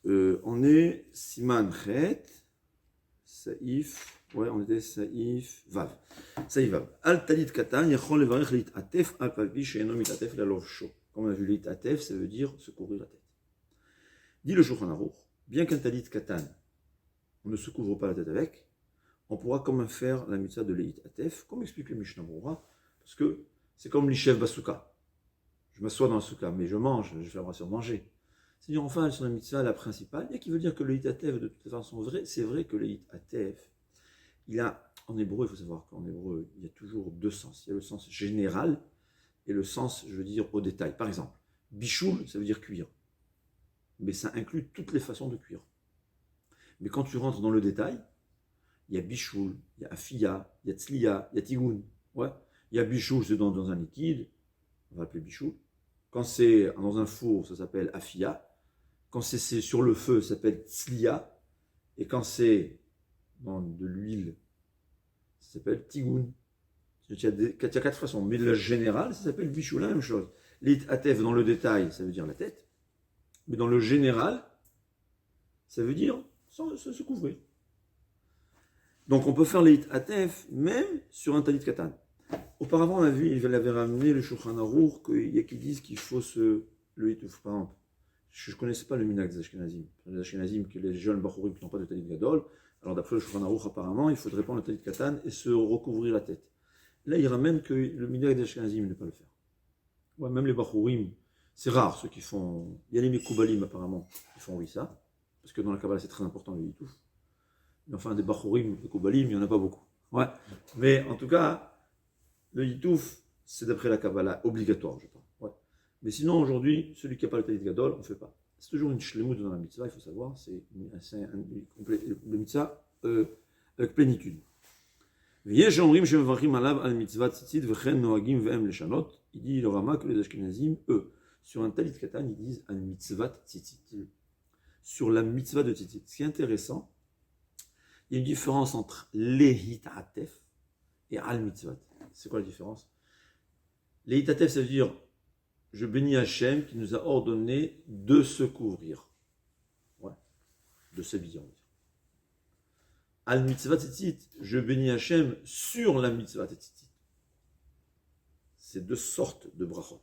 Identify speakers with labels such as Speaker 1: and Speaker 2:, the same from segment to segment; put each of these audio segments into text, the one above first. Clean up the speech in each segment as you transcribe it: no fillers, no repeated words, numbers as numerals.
Speaker 1: On est Siman Chet, Saïf, on était Saïf Vav. Saïf Vav. Al talit katan, yachol levarech lit atef, al palpi she'eno mit atef la lov sho. Comme on a vu lit atef, ça veut dire se couvrir la tête. Dit le Shulchan Aruch, bien qu'un talit katan, on ne se couvre pas la tête avec, on pourra quand même faire la mitzvah de lit atef, comme explique le Mishnah Berurah, parce que c'est comme l'ishev basuka. Je m'assois dans la souka, mais je mange, je fais la brassure manger. C'est-à-dire, enfin, sur la mitzvah, la principale, il y a qui veut dire que le hitatef, de toute façon, c'est vrai que le hitatef, il a, en hébreu, il faut savoir qu'en hébreu, il y a toujours deux sens. Il y a le sens général et le sens, je veux dire, au détail. Par exemple, bichoul, ça veut dire cuire. Mais ça inclut toutes les façons de cuire. Mais quand tu rentres dans le détail, il y a bichoul, il y a afia, il y a tzliya, il y a tigoun. Ouais. Il y a bichoul, c'est dans un liquide, on va l'appeler bichoul. Quand c'est dans un four, ça s'appelle afia. Quand c'est sur le feu, ça s'appelle tzliya. Et quand c'est dans de l'huile, ça s'appelle tigoun. Il y a quatre façons. Mais le général, ça s'appelle bichou, la même chose. Lit atef dans le détail, ça veut dire la tête. Mais dans le général, ça veut dire se couvrir. Donc on peut faire lit atef même sur un talit katan. Auparavant, on a vu, il avait ramené le Shulchan Aruch, qu'il y a qui disent qu'il faut le hitouf. Par exemple, je ne connaissais pas le minhag des Ashkenazim. Les Ashkenazim, que les jeunes Bachurim qui n'ont pas de talit gadol, alors d'après le Shulchan Aruch, apparemment, il faudrait prendre le talit katan et se recouvrir la tête. Là, il ramène que le minhag des Ashkenazim ne pas le faire. Ouais, même les Bachurim, c'est rare ceux qui font. Il y a les Mekoubalim, apparemment, qui font oui ça, parce que dans la Kabbalah, c'est très important le hitouf. Mais enfin, des Bachurim, des Koubalim, il n'y en a pas beaucoup. Ouais. Mais en tout cas, le hitouf, c'est d'après la Kabbalah, obligatoire, je pense. Ouais. Mais sinon, aujourd'hui, celui qui n'a pas le talit gadol, on ne fait pas. C'est toujours une shlemut dans la mitzvah, il faut savoir, c'est le mitzvah avec plénitude. Il dit le Rama que les Ashkenazim, eux, sur un talit katan, ils disent un mitzvah tzitzit. Sur la mitzvah de tzitzit. Ce qui est intéressant, il y a une différence entre lehit atef et al mitzvah. C'est quoi la différence? Les hitatef, ça veut dire je bénis Hachem qui nous a ordonné de se couvrir. Ouais. De s'habiller, on va dire. Al mitzvah tzitzit, je bénis Hachem sur la mitzvah tzitzit. C'est deux sortes de brachot.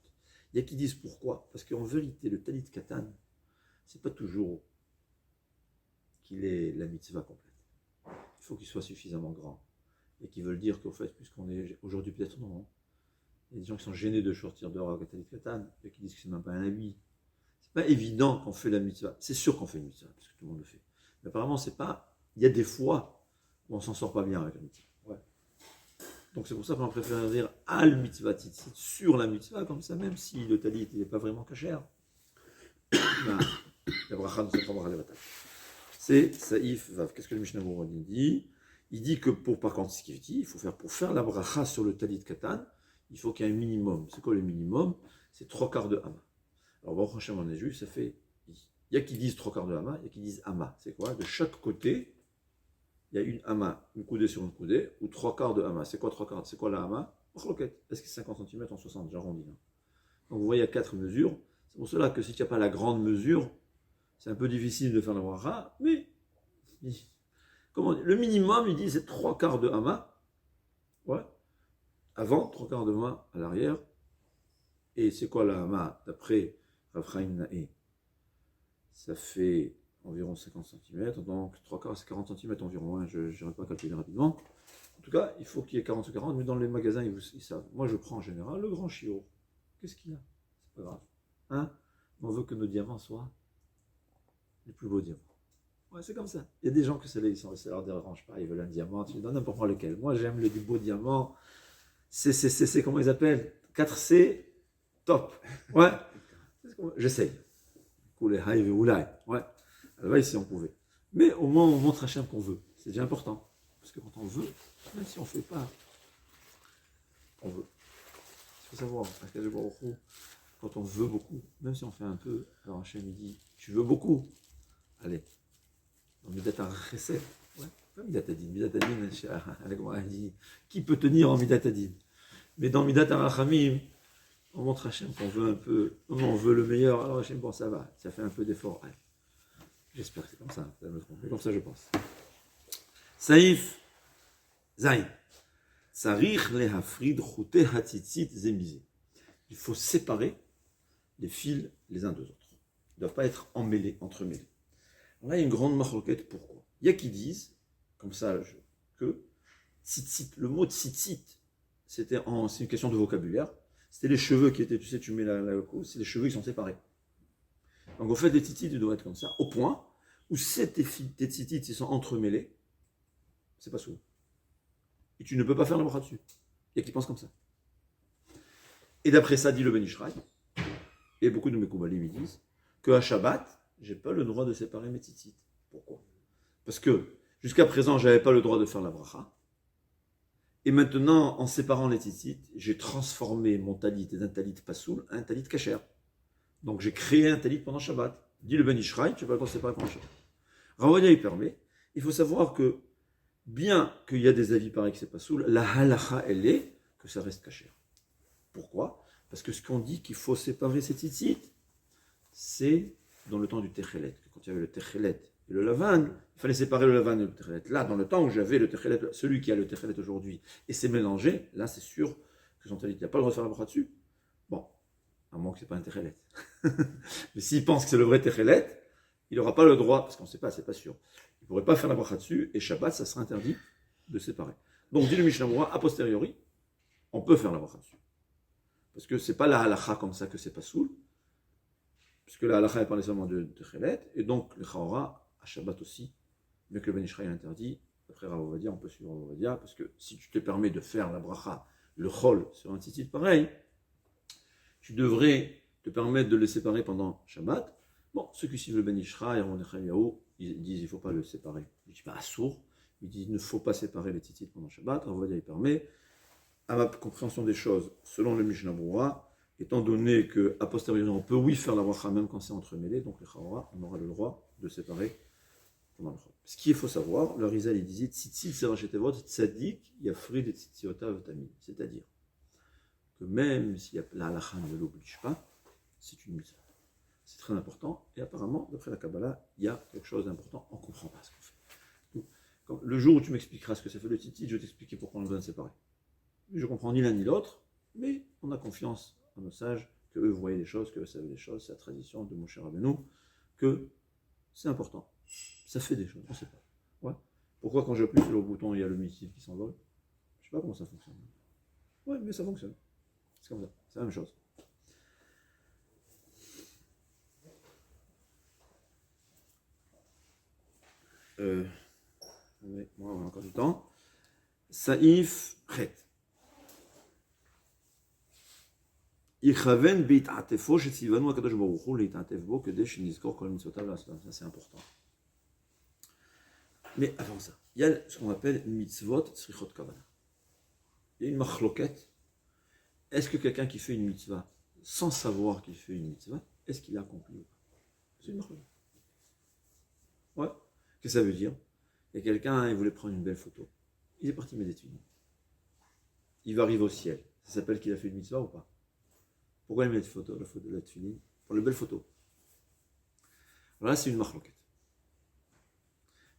Speaker 1: Il y a qui disent pourquoi? Parce qu'en vérité, le talit katan, c'est pas toujours qu'il est la mitzvah complète. Il faut qu'il soit suffisamment grand. Et qui veulent dire qu'au fait, puisqu'on est aujourd'hui peut-être non, il y a des gens qui sont gênés de sortir dehors à talit katan, et qui disent que c'est même pas un habit. C'est pas évident qu'on fait la mitzvah. C'est sûr qu'on fait une mitzvah, parce que tout le monde le fait. Mais apparemment, c'est pas. Il y a des fois où on s'en sort pas bien avec la mitzvah. Ouais. Donc c'est pour ça qu'on préfère dire al mitzvah tzitzit sur la mitzvah, comme ça, même si le talit n'est pas vraiment cachère. La bracha ne se prendra pas les batailles. C'est saïf vav. Qu'est-ce que le Mishnah Berurah dit? Il dit que par contre, ce qu'il dit, il faut faire pour faire la bracha sur le talit katan, il faut qu'il y ait un minimum. C'est quoi le minimum? C'est 3/4 de hama. Alors, bon, franchement, on est juif, ça fait. Il y a qui disent 3/4 de hama, il y a qui disent hama. C'est quoi? De chaque côté, il y a une hama, une coudée sur une coudée, ou 3/4 de hama. C'est quoi 3/4? C'est quoi la hama? Est-ce que c'est 50 cm en 60? J'arrondis. Donc, vous voyez, il y a 4 mesures. C'est pour cela que si tu n'as pas la grande mesure, c'est un peu difficile de faire la bracha, mais. Comment dire, le minimum, il dit, c'est 3/4 de hama. Ouais. Avant, 3/4 de hama à l'arrière. Et c'est quoi la hama? D'après Rav Chaim Naé, ça fait environ 50 cm. Donc 3/4, c'est 40 cm environ. Hein, je n'aurais pas calculé rapidement. En tout cas, il faut qu'il y ait 40 sur 40. Mais dans les magasins, ils savent. Moi, je prends en général le grand chiot. Qu'est-ce qu'il y a? C'est pas grave. Hein? On veut que nos diamants soient les plus beaux diamants. Ouais, c'est comme ça. Il y a des gens que ça leur dérange pas, ils veulent un diamant, tu donnes n'importe quoi lequel. Moi, j'aime le beau diamant. C'est comment ils appellent? 4C, top. Ouais, j'essaye. Koulé haï oulai. Ouais, alors ici on pouvait. Mais au moins, on montre à Hachem qu'on veut. C'est déjà important. Parce que quand on veut, même si on ne fait pas, on veut. Il faut savoir, quand on veut beaucoup, même si on fait un peu, alors Hachem il dit, tu veux beaucoup? Allez. Dans Midat HaChesed, pas Midat Hadin, dit, qui peut tenir en Midat Hadin? Mais dans Midat HaRachamim, on montre à Hachem qu'on veut un peu, on veut le meilleur, alors Hachem, bon ça va, ça fait un peu d'effort. J'espère que c'est comme ça, ça me trompe, mais comme ça je pense. Saïf Zayn. Sarich lehafrid chute hatzitzit zemizé. Il faut séparer les fils les uns des autres. Ils ne doivent pas être emmêlés, entremêlés. Alors là, il y a une grande marloquette. Pourquoi? Il y a qui disent, comme ça, que tzitzit, le mot tzitzit, c'est une question de vocabulaire. C'était les cheveux qui étaient, tu sais, tu mets la cause, c'est les cheveux qui sont séparés. Donc, au fait, les tzitzit, ils doivent être comme ça, au point où si tes tzitzit, ils sont entremêlés, c'est pas sourd. Et tu ne peux pas faire la bracha dessus. Il y a qui pensent comme ça. Et d'après ça, dit le Ben Ishraï, et beaucoup de mes Koubalim ils disent, qu'à Shabbat, j'ai pas le droit de séparer mes tzitzit. Pourquoi? Parce que jusqu'à présent, j'avais pas le droit de faire la bracha. Et maintenant, en séparant les tzitzit, j'ai transformé mon talit d'un talit pasoul à un talit kasher. Donc j'ai créé un talit pendant Shabbat. Dit le Ben Ishraï, tu vas pas le droit de séparer pendant Shabbat. Ravodia il permet. Il faut savoir que, bien qu'il y a des avis pareils que c'est pasoul, la halacha, elle est que ça reste kasher. Pourquoi? Parce que ce qu'on dit qu'il faut séparer ces tzitzit, c'est dans le temps du techelet. Quand il y avait le techelet et le lavan, il fallait séparer le lavan et le techelet. Là, dans le temps où j'avais le techelet, celui qui a le techelet aujourd'hui, et c'est mélangé, là c'est sûr que son talit, il n'y a pas le droit de faire la bracha dessus. Bon, à moins que ce n'est pas un techelet. Mais s'il pense que c'est le vrai techelet, il n'aura pas le droit, parce qu'on ne sait pas, c'est pas sûr. Il ne pourrait pas faire la bracha dessus, et Shabbat, ça sera interdit de séparer. Donc, dit le Mishnah Berurah, a posteriori, on peut faire la bracha dessus. Parce que c'est pas la halacha comme ça que c'est pas soul, puisque la halacha est parlée seulement de chelet, et donc le chaora, à Shabbat aussi, bien que le Ben Ishraï interdit, après Rav Ovadia, on peut suivre Rav Ovadia, parce que si tu te permets de faire la bracha, le chol sur un tzitzit pareil, tu devrais te permettre de les séparer pendant Shabbat. Bon, ceux qui suivent le Ben Ishraï, ils disent il ne faut pas le séparer. Ils disent pas assour, ils disent il ne faut pas séparer les tzitzit pendant Shabbat. Rav Ovadia il permet. À ma compréhension des choses, selon le Mishnah Berurah, étant donné qu'à posteriori, on peut oui faire la bracha même quand c'est entremêlé, donc le chaora, on aura le droit de séparer pendant le chol. Ce qu'il faut savoir, le Rizal il disait tzitzit serachetevot tzadik yafrid et tzitziotav tamid. C'est-à-dire que même si la halacha ne l'oblige pas, c'est une mitzvah. C'est très important, et apparemment, d'après la Kabbalah, il y a quelque chose d'important, on ne comprend pas ce qu'on fait. Donc, le jour où tu m'expliqueras ce que ça fait le tzitzit, je vais t'expliquer pourquoi on le doit séparer. Je ne comprends ni l'un ni l'autre, mais on a confiance en nos sages, qu'eux voyaient les choses, qu'eux savaient les choses, c'est la tradition de Moshe Rabbeinu, que c'est important. Ça fait des choses, on ne sait pas. Ouais. Pourquoi quand j'appuie sur le bouton, il y a le missile qui s'envole? Je ne sais pas comment ça fonctionne. Ouais, mais ça fonctionne. C'est comme ça, c'est la même chose. Moi, on a encore du temps. Saïf Chet. יכוון בהתעטפו שציוונו הקדוש ברוך הוא להתעטף בו כדי שנזכור כל מצוותיו לעשותיו. Ça c'est important. Mais avant ça, il y a ce qu'on appelle mitzvot tzrichot kavana. Il y a une machloket. Est-ce que quelqu'un qui fait une mitzvah sans savoir qu'il fait une mitzvah, est-ce qu'il a accompli ou pas? C'est une machloket. Ouais. Qu'est-ce que ça veut dire? Il y a quelqu'un, il voulait prendre une belle photo. Il est parti mettre des tefilines. Il va arriver au ciel. Ça s'appelle qu'il a fait une mitzvah ou pas? Pourquoi il met la photo de la tefilin? Pour les belles photos. Alors là, c'est une machloket.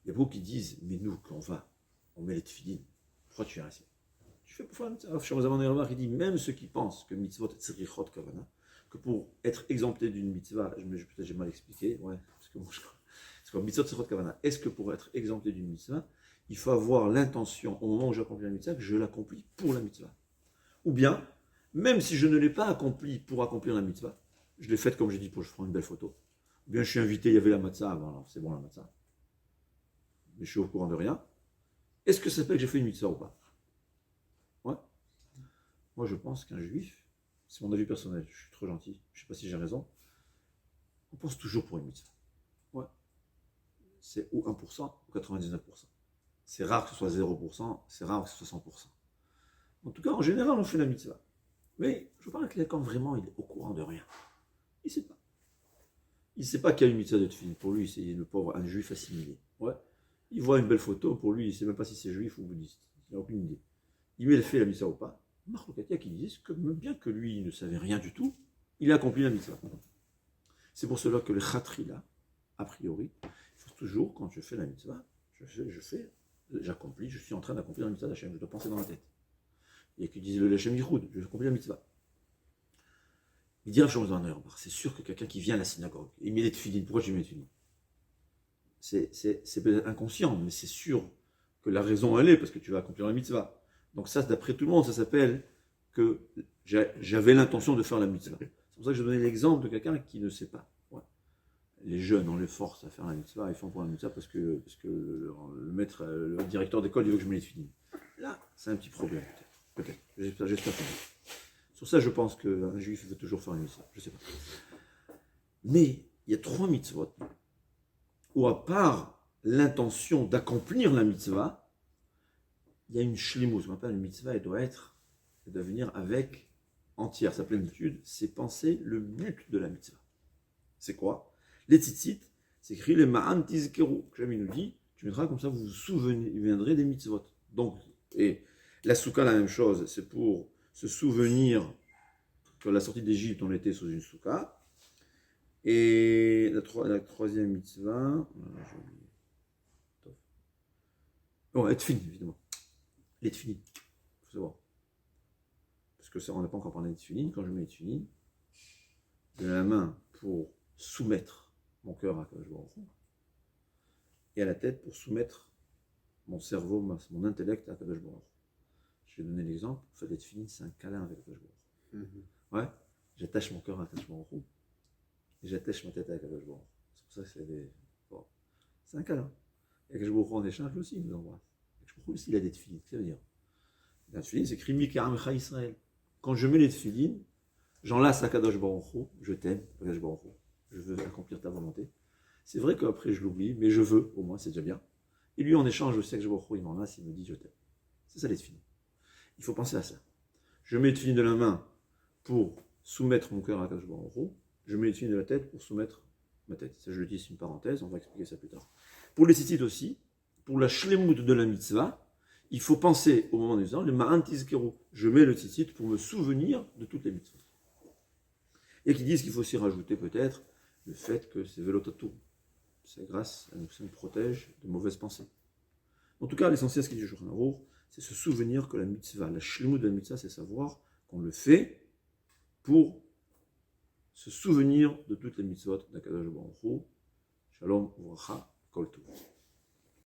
Speaker 1: Il y a beaucoup qui disent, mais nous, quand on met les tefilin, pourquoi tu viens ici? Tu fais pour faire une mitzvah. Il dit, même ceux qui pensent que mitzvot tzrichot kavana, que pour être exempté d'une mitzvah, peut-être j'ai mal expliqué, ouais, parce que moi je crois. C'est quoi mitzvot tzrichot kavana? Est-ce que pour être exempté d'une mitzvah, il faut avoir l'intention, au moment où j'accomplis la mitzvah, que je l'accomplis pour la mitzvah? Ou bien, même si je ne l'ai pas accompli pour accomplir la mitzvah, je l'ai faite comme j'ai dit, pour je prends une belle photo. Ou bien je suis invité, il y avait la matzah avant, alors c'est bon la matzah. Mais je suis au courant de rien. Est-ce que ça s'appelle que j'ai fait une mitzvah ou pas? Ouais. Moi je pense qu'un juif, c'est mon avis personnel, je suis trop gentil, je ne sais pas si j'ai raison, on pense toujours pour une mitzvah. Ouais. C'est ou 1% ou 99%. C'est rare que ce soit 0%, c'est rare que ce soit 100%. En tout cas, en général, on fait la mitzvah. Mais je parle à quelqu'un vraiment, il est au courant de rien. Il ne sait pas. Il ne sait pas qu'il y a une mitzvah de tefilin. Pour lui, c'est le pauvre, un juif assimilé. Ouais. Il voit une belle photo, pour lui, il ne sait même pas si c'est juif ou bouddhiste. Il n'a aucune idée. Il met le fait la mitzvah ou pas. Marlokatia qui disent que bien que lui, il ne savait rien du tout, il a accompli la mitzvah. C'est pour cela que le khatrila, a priori, toujours, quand je fais la mitzvah, j'accomplis, je suis en train d'accomplir la mitzvah d'Hachem, je dois penser dans ma tête. Il y a qui disent le Hachem Yichud, je accomplis la mitzvah. Il dit Rav Shlomo Zalman Auerbach, c'est sûr que quelqu'un qui vient à la synagogue, il met les tefilines, pourquoi je mets les tefilines? C'est peut-être inconscient, mais c'est sûr que la raison elle est parce que tu vas accomplir la mitzvah. Donc ça, d'après tout le monde, ça s'appelle que j'avais l'intention de faire la mitzvah. C'est pour ça que je donnais l'exemple de quelqu'un qui ne sait pas. Ouais. Les jeunes, on les force à faire la mitzvah, ils font pour la mitzvah parce que le maître, le directeur d'école, il veut que je mette les tefilines. Là, c'est un petit problème, peut-être. J'espère pas. Sur ça, je pense qu'un juif veut toujours faire une mitzvah. Je sais pas. Mais il y a 3 mitzvot où, à part l'intention d'accomplir la mitzvah, il y a une shlimut. Ce qu'on appelle une mitzvah, elle doit venir avec entière. Sa plénitude, c'est penser le but de la mitzvah. C'est quoi? Les tzitzit, c'est écrit les ma'an tizkeru. J'aime, il nous dit, tu mettras comme ça, vous vous souviendrez des mitzvot. Donc, et la soukha, la même chose, c'est pour se souvenir que la sortie d'Égypte, on était sous une soukha. Et la troisième mitzvah, être fini, évidemment. Les tefilines, il faut savoir. Parce que ça, on n'a pas encore parlé des tefilines. Quand je mets les tefilines, de la main pour soumettre mon cœur à Kadosh Baruch Hu, et à la tête pour soumettre mon cerveau, mon intellect à Kadosh Baruch Hu. Je vais donner l'exemple. En fait, les tefilines, c'est un câlin avec Kadosh Baruch Hu. Ouais, j'attache mon cœur à Kadosh Baruch Hu. Et j'attache ma tête avec Kadosh Baruch Hu. C'est pour ça que c'est un câlin. Et Kadosh Baruch Hu en échange aussi, il nous embrasse. Kadosh Baruch Hu aussi, il a des tefilines. Qu'est-ce que ça veut dire? La tefilin, c'est écrit Mikar Amecha Israël. Quand je mets les tefilines, j'enlace à Kadosh Baruch Hu, je t'aime, Kadosh Baruch Hu, je veux accomplir ta volonté. C'est vrai qu'après je l'oublie, mais je veux, au moins, c'est déjà bien. Et lui, en échange, je sais que Kadosh Baruch Hu, il m'enlace, il me dit je t'aime. C'est ça les tefilines. Il faut penser à ça. Je mets les tefilines de la main pour soumettre mon cœur à Kadosh Baruch Hu. Je mets les tefilines de la tête pour soumettre ma tête. Ça, je le dis, c'est une parenthèse, on va expliquer ça plus tard. Pour les tzitzit aussi, pour la shlemut de la mitzvah, il faut penser au moment des ans, le ma'an tizkeru. Je mets le tzitzit pour me souvenir de toutes les mitzvot. Et qui disent qu'il faut aussi rajouter peut-être le fait que c'est velotatou. C'est grâce à nous, ça nous protège de mauvaises pensées. En tout cas, l'essentiel, ce qu'il dit Shulchan Aruch, c'est se souvenir que la mitzvah, la shlemut de la mitzvah, c'est savoir qu'on le fait pour se souvenir de toutes les mitzvot d'Akadosh Baruch Hu. Shalom, uvracha, kol tov.